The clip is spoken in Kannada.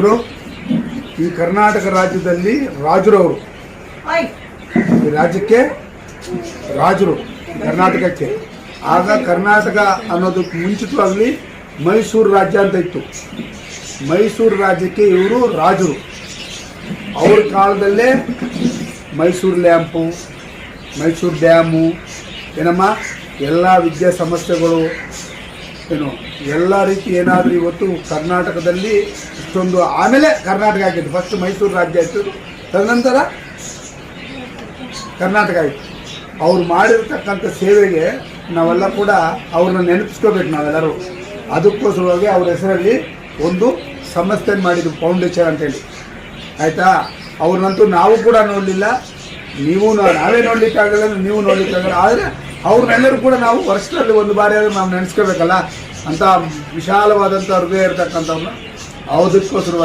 ಅವರು ಈ ಕರ್ನಾಟಕ ರಾಜ್ಯದಲ್ಲಿ ರಾಜರವರು, ಈ ರಾಜ್ಯಕ್ಕೆ ರಾಜರು, ಕರ್ನಾಟಕಕ್ಕೆ. ಆಗ ಕರ್ನಾಟಕ ಅನ್ನೋದಕ್ಕೆ ಮುಂಚಿತವಾಗಿ ಮೈಸೂರು ರಾಜ್ಯ ಅಂತ ಇತ್ತು. ಮೈಸೂರು ರಾಜ್ಯಕ್ಕೆ ಇವರು ರಾಜರು. ಅವ್ರ ಕಾಲದಲ್ಲೇ ಮೈಸೂರು ಲ್ಯಾಂಪು, ಮೈಸೂರು ಡ್ಯಾಮು, ಏನಮ್ಮ ಎಲ್ಲ ವಿದ್ಯಾಸಂಸ್ಥೆಗಳು, ಏನು ಎಲ್ಲ ರೀತಿ ಏನಾದರೂ ಇವತ್ತು ಕರ್ನಾಟಕದಲ್ಲಿ ಇಷ್ಟೊಂದು. ಆಮೇಲೆ ಕರ್ನಾಟಕ ಆಗಿತ್ತು. ಫಸ್ಟ್ ಮೈಸೂರು ರಾಜ್ಯ ಆಯಿತು, ತದನಂತರ ಕರ್ನಾಟಕ ಆಯಿತು. ಅವ್ರು ಮಾಡಿರ್ತಕ್ಕಂಥ ಸೇವೆಗೆ ನಾವೆಲ್ಲ ಕೂಡ ಅವ್ರನ್ನ ನೆನಪಿಸ್ಕೋಬೇಕು ನಾವೆಲ್ಲರೂ. ಅದಕ್ಕೋಸ್ಕರವಾಗಿ ಅವ್ರ ಹೆಸರಲ್ಲಿ ಒಂದು ಸಂಸ್ಥೆ ಮಾಡಿದ್ದು, ಫೌಂಡೇಶನ್ ಅಂತೇಳಿ, ಆಯಿತಾ. ಅವ್ರನ್ನಂತೂ ನಾವು ಕೂಡ ನೋಡಲಿಲ್ಲ, ನೀವು ನಾವೇ ನೋಡಲಿಕ್ಕಾಗಲ್ಲ, ನೀವು ನೋಡಲಿಕ್ಕಾಗಲ್ಲ. ಆದರೆ ಅವ್ರನ್ನೆಲ್ಲರೂ ಕೂಡ ನಾವು ವರ್ಷದಲ್ಲಿ ಒಂದು ಬಾರಿ ಆದರೂ ನಾವು ನೆನೆಸ್ಕೋಬೇಕಲ್ಲ ಅಂತ ವಿಶಾಲವಾದಂಥ ಹೃದಯ ಇರ್ತಕ್ಕಂಥವ್ರನ್ನ. ಅದಕ್ಕೋಸ್ಕರವಾಗಿ